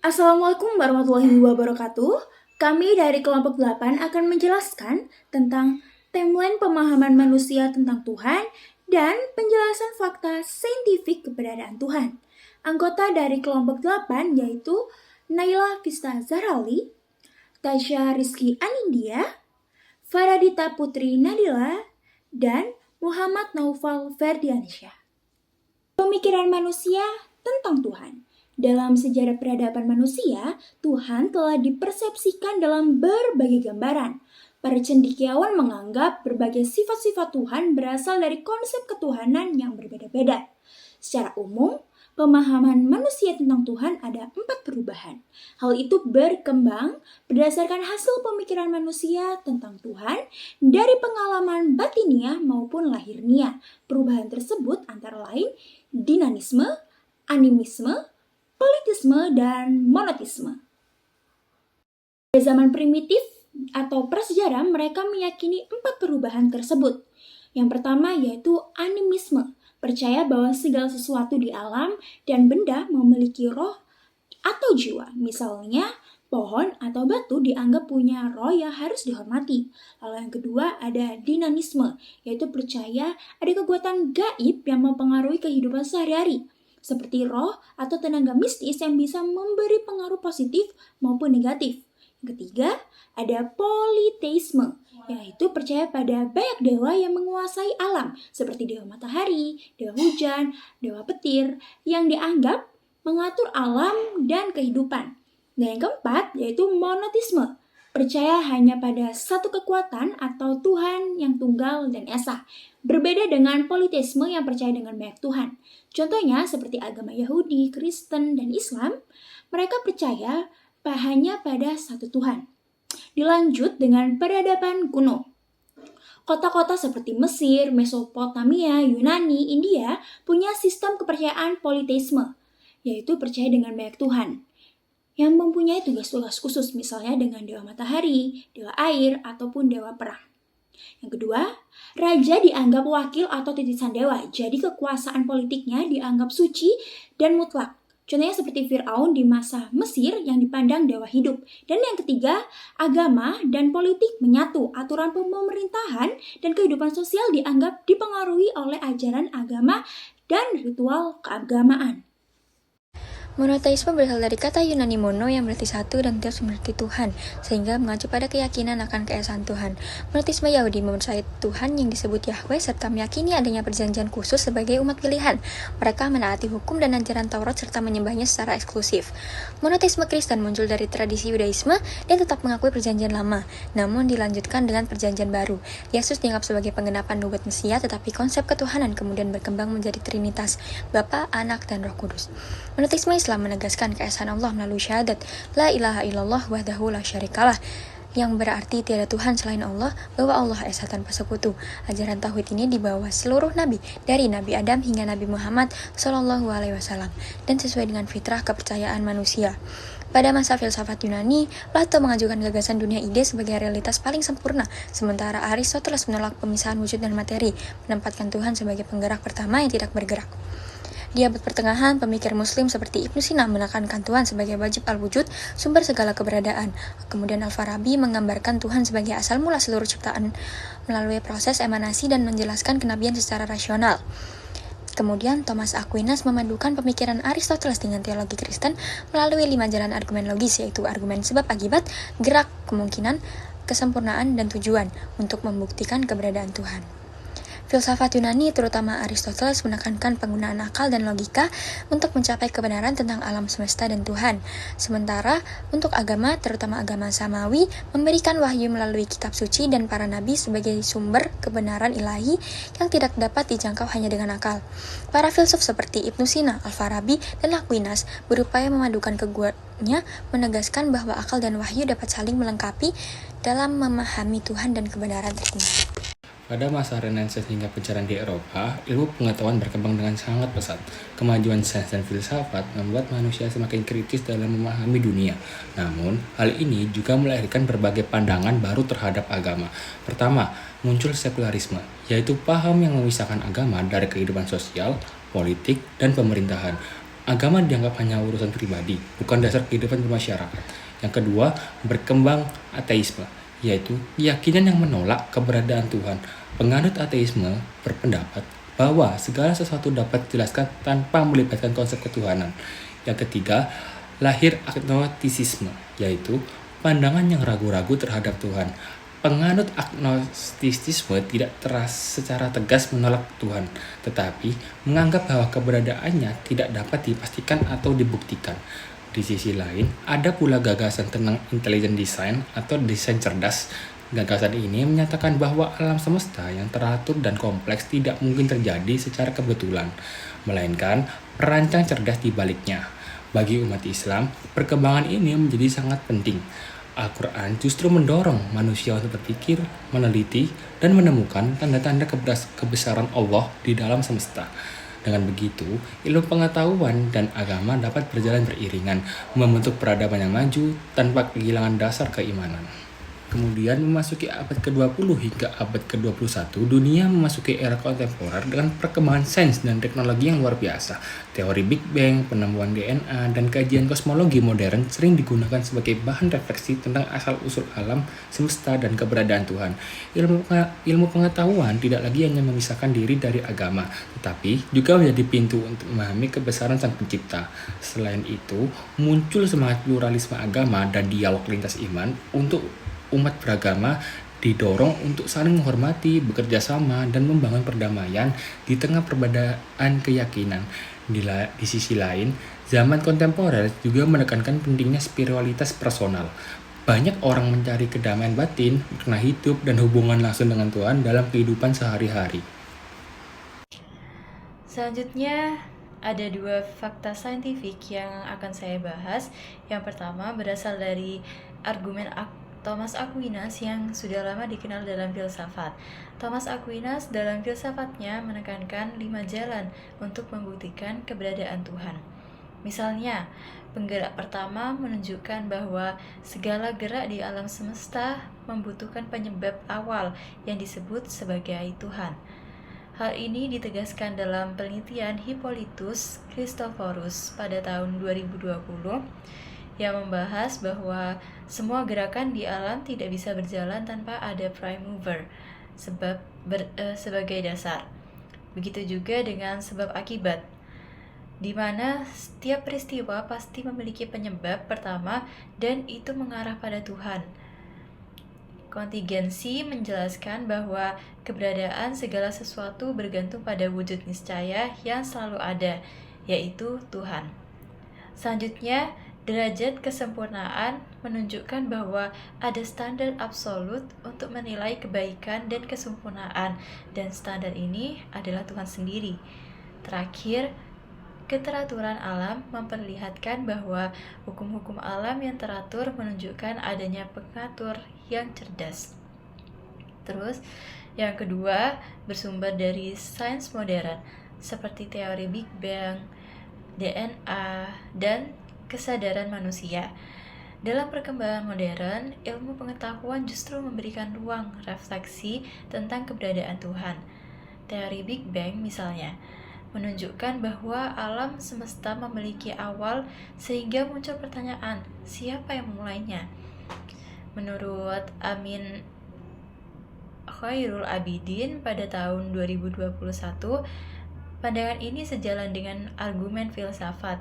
Assalamualaikum warahmatullahi wabarakatuh. Kami dari kelompok 8 akan menjelaskan tentang timeline pemahaman manusia tentang Tuhan dan penjelasan fakta saintifik keberadaan Tuhan. Anggota dari kelompok 8 yaitu Naila Vista Zarali, Tasya Rizky Anindya, Faradita Putri Nadila, dan Muhammad Naufal Ferdiansyah. Pemikiran manusia tentang Tuhan. Dalam sejarah peradaban manusia, Tuhan telah dipersepsikan dalam berbagai gambaran. Para cendekiawan menganggap berbagai sifat-sifat Tuhan berasal dari konsep ketuhanan yang berbeda-beda. Secara umum, pemahaman manusia tentang Tuhan ada 4 perubahan. Hal itu berkembang berdasarkan hasil pemikiran manusia tentang Tuhan dari pengalaman batiniah maupun lahirniah. Perubahan tersebut antara lain dinamisme, animisme, politisme, dan monotisme. Pada zaman primitif atau prasejarah, mereka meyakini 4 perubahan tersebut. Yang pertama yaitu animisme, percaya bahwa segala sesuatu di alam dan benda memiliki roh atau jiwa. Misalnya, pohon atau batu dianggap punya roh yang harus dihormati. Lalu yang kedua ada dinamisme, yaitu percaya ada kekuatan gaib yang mempengaruhi kehidupan sehari-hari, seperti roh atau tenaga mistis yang bisa memberi pengaruh positif maupun negatif. Yang ketiga, ada politeisme, yaitu percaya pada banyak dewa yang menguasai alam, seperti dewa matahari, dewa hujan, dewa petir, yang dianggap mengatur alam dan kehidupan. Dan yang keempat, yaitu monotisme, percaya hanya pada satu kekuatan atau Tuhan yang tunggal dan esa. Berbeda dengan politeisme yang percaya dengan banyak Tuhan. Contohnya seperti agama Yahudi, Kristen, dan Islam, mereka percaya hanya pada satu Tuhan. Dilanjut dengan peradaban kuno. Kota-kota seperti Mesir, Mesopotamia, Yunani, India punya sistem kepercayaan politeisme, yaitu percaya dengan banyak Tuhan, yang mempunyai tugas-tugas khusus, misalnya dengan dewa matahari, dewa air, ataupun dewa perang. Yang kedua, raja dianggap wakil atau titisan dewa, jadi kekuasaan politiknya dianggap suci dan mutlak. Contohnya seperti Fir'aun di masa Mesir yang dipandang dewa hidup. Dan yang ketiga, agama dan politik menyatu. Aturan pemerintahan dan kehidupan sosial dianggap dipengaruhi oleh ajaran agama dan ritual keagamaan. Monoteisme berasal dari kata Yunani mono yang berarti satu dan teos berarti Tuhan, sehingga mengacu pada keyakinan akan keesaan Tuhan. Monoteisme Yahudi mempercayai Tuhan yang disebut Yahweh serta meyakini adanya perjanjian khusus sebagai umat pilihan. Mereka menaati hukum dan ajaran Taurat serta menyembahnya secara eksklusif. Monoteisme Kristen muncul dari tradisi Yudaisme dan tetap mengakui perjanjian lama, namun dilanjutkan dengan perjanjian baru. Yesus dianggap sebagai penggenapan nubuat Mesia, tetapi konsep ketuhanan kemudian berkembang menjadi Trinitas, Bapa, Anak, dan Roh Kudus. Monoteisme Islam menegaskan keesaan Allah melalui syahadat La ilaha illallah wahdahu la syarikalah, yang berarti tiada Tuhan selain Allah, bahwa Allah esa tanpa sekutu. Ajaran tauhid ini dibawa seluruh nabi, dari Nabi Adam hingga Nabi Muhammad SAW, dan sesuai dengan fitrah kepercayaan manusia. Pada masa filsafat Yunani, Plato mengajukan gagasan dunia ide sebagai realitas paling sempurna, sementara Aristoteles menolak pemisahan wujud dan materi, menempatkan Tuhan sebagai penggerak pertama yang tidak bergerak. Di abad pertengahan, pemikir muslim seperti Ibnu Sina menekankan Tuhan sebagai wajib al-wujud, sumber segala keberadaan. Kemudian Al-Farabi menggambarkan Tuhan sebagai asal mula seluruh ciptaan melalui proses emanasi dan menjelaskan kenabian secara rasional. Kemudian Thomas Aquinas memadukan pemikiran Aristoteles dengan teologi Kristen melalui 5 jalan argumen logis, yaitu argumen sebab akibat, gerak, kemungkinan, kesempurnaan, dan tujuan untuk membuktikan keberadaan Tuhan. Filsafat Yunani, terutama Aristoteles, menekankan penggunaan akal dan logika untuk mencapai kebenaran tentang alam semesta dan Tuhan. Sementara untuk agama, terutama agama Samawi, memberikan wahyu melalui kitab suci dan para nabi sebagai sumber kebenaran ilahi yang tidak dapat dijangkau hanya dengan akal. Para filsuf seperti Ibnu Sina, Al-Farabi, dan Aquinas berupaya memadukan keduanya, menegaskan bahwa akal dan wahyu dapat saling melengkapi dalam memahami Tuhan dan kebenaran tertinggi. Pada masa Renaissance hingga pencerahan di Eropa, ilmu pengetahuan berkembang dengan sangat pesat. Kemajuan sains dan filsafat membuat manusia semakin kritis dalam memahami dunia. Namun, hal ini juga melahirkan berbagai pandangan baru terhadap agama. Pertama, muncul sekularisme, yaitu paham yang memisahkan agama dari kehidupan sosial, politik, dan pemerintahan. Agama dianggap hanya urusan pribadi, bukan dasar kehidupan bermasyarakat. Yang kedua, berkembang ateisme, yaitu keyakinan yang menolak keberadaan Tuhan. Penganut ateisme berpendapat bahwa segala sesuatu dapat dijelaskan tanpa melibatkan konsep ketuhanan. Yang ketiga, lahir agnostisisme, yaitu pandangan yang ragu-ragu terhadap Tuhan. Penganut agnostisisme tidak secara tegas menolak Tuhan, tetapi menganggap bahwa keberadaannya tidak dapat dipastikan atau dibuktikan. Di sisi lain, ada pula gagasan tentang intelligent design atau desain cerdas. Gagasan ini menyatakan bahwa alam semesta yang teratur dan kompleks tidak mungkin terjadi secara kebetulan, melainkan perancang cerdas di baliknya. Bagi umat Islam, perkembangan ini menjadi sangat penting. Al-Quran justru mendorong manusia untuk berpikir, meneliti, dan menemukan tanda-tanda kebesaran Allah di dalam semesta. Dengan begitu, ilmu pengetahuan dan agama dapat berjalan beriringan, membentuk peradaban yang maju tanpa kehilangan dasar keimanan. Kemudian memasuki abad ke-20 hingga abad ke-21, dunia memasuki era kontemporer dengan perkembangan sains dan teknologi yang luar biasa. Teori Big Bang, penemuan DNA, dan kajian kosmologi modern sering digunakan sebagai bahan refleksi tentang asal-usul alam, semesta, dan keberadaan Tuhan. Ilmu pengetahuan tidak lagi hanya memisahkan diri dari agama, tetapi juga menjadi pintu untuk memahami kebesaran Sang Pencipta. Selain itu, muncul semangat pluralisme agama dan dialog lintas iman untuk umat beragama didorong untuk saling menghormati, bekerja sama, dan membangun perdamaian di tengah perbedaan keyakinan. Di sisi lain, zaman kontemporer juga menekankan pentingnya spiritualitas personal. Banyak orang mencari kedamaian batin, makna hidup, dan hubungan langsung dengan Tuhan dalam kehidupan sehari-hari. Selanjutnya, ada 2 fakta saintifik yang akan saya bahas. Yang pertama berasal dari argumen Thomas Aquinas yang sudah lama dikenal dalam filsafat. Thomas Aquinas dalam filsafatnya menekankan 5 jalan untuk membuktikan keberadaan Tuhan. Misalnya, penggerak pertama menunjukkan bahwa segala gerak di alam semesta membutuhkan penyebab awal yang disebut sebagai Tuhan. Hal ini ditegaskan dalam penelitian Hippolytus Christophorus pada tahun 2020 yang membahas bahwa semua gerakan di alam tidak bisa berjalan tanpa ada prime mover sebagai dasar. Begitu juga dengan sebab akibat, di mana setiap peristiwa pasti memiliki penyebab pertama dan itu mengarah pada Tuhan. Kontingensi menjelaskan bahwa keberadaan segala sesuatu bergantung pada wujud niscaya yang selalu ada, yaitu Tuhan. Selanjutnya, derajat kesempurnaan menunjukkan bahwa ada standar absolut untuk menilai kebaikan dan kesempurnaan, dan standar ini adalah Tuhan sendiri. Terakhir, keteraturan alam memperlihatkan bahwa hukum-hukum alam yang teratur menunjukkan adanya pengatur yang cerdas. Terus, yang kedua bersumber dari sains modern, seperti teori Big Bang, DNA, dan kesadaran manusia. Dalam perkembangan modern, ilmu pengetahuan justru memberikan ruang refleksi tentang keberadaan Tuhan. Teori Big Bang misalnya menunjukkan bahwa alam semesta memiliki awal sehingga muncul pertanyaan, siapa yang memulainya? Menurut Amin Khairul Abidin pada tahun 2021, pandangan ini sejalan dengan argumen filsafat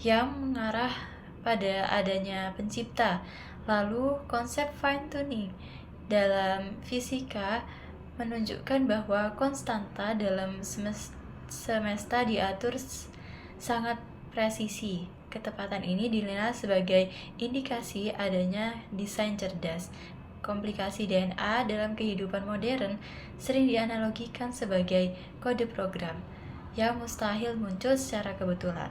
yang mengarah pada adanya pencipta. Lalu konsep fine tuning dalam fisika menunjukkan bahwa konstanta dalam semesta diatur sangat presisi. Ketepatan ini dinilai sebagai indikasi adanya desain cerdas. Komplikasi DNA dalam kehidupan modern sering dianalogikan sebagai kode program yang mustahil muncul secara kebetulan.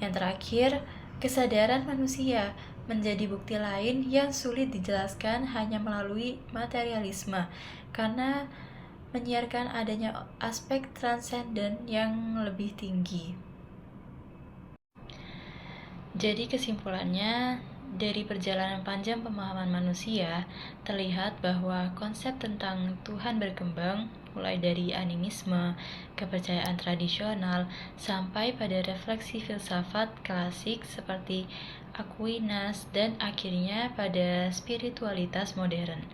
Yang terakhir, kesadaran manusia menjadi bukti lain yang sulit dijelaskan hanya melalui materialisme, karena menyiarkan adanya aspek transenden yang lebih tinggi. Jadi kesimpulannya, dari perjalanan panjang pemahaman manusia, terlihat bahwa konsep tentang Tuhan berkembang mulai dari animisme, kepercayaan tradisional, sampai pada refleksi filsafat klasik seperti Aquinas, dan akhirnya pada spiritualitas modern.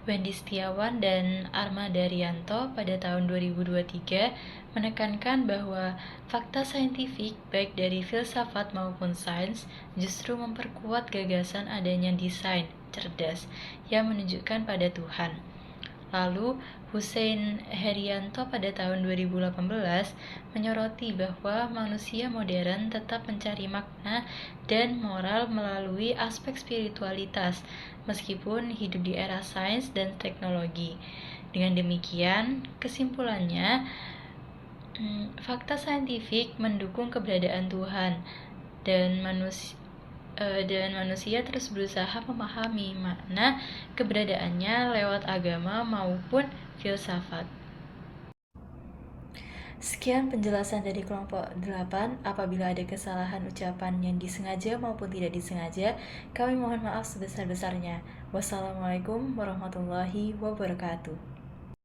Wendy Setiawan dan Armada Rianto pada tahun 2023 menekankan bahwa fakta saintifik baik dari filsafat maupun sains justru memperkuat gagasan adanya desain cerdas yang menunjukkan pada Tuhan. Lalu, Hussein Herianto pada tahun 2018 menyoroti bahwa manusia modern tetap mencari makna dan moral melalui aspek spiritualitas, meskipun hidup di era sains dan teknologi. Dengan demikian, kesimpulannya, fakta saintifik mendukung keberadaan Tuhan dan manusia terus berusaha memahami makna keberadaannya lewat agama maupun filsafat. Sekian penjelasan dari kelompok 8. Apabila ada kesalahan ucapan yang disengaja maupun tidak disengaja, kami mohon maaf sebesar-besarnya. Wassalamualaikum warahmatullahi wabarakatuh.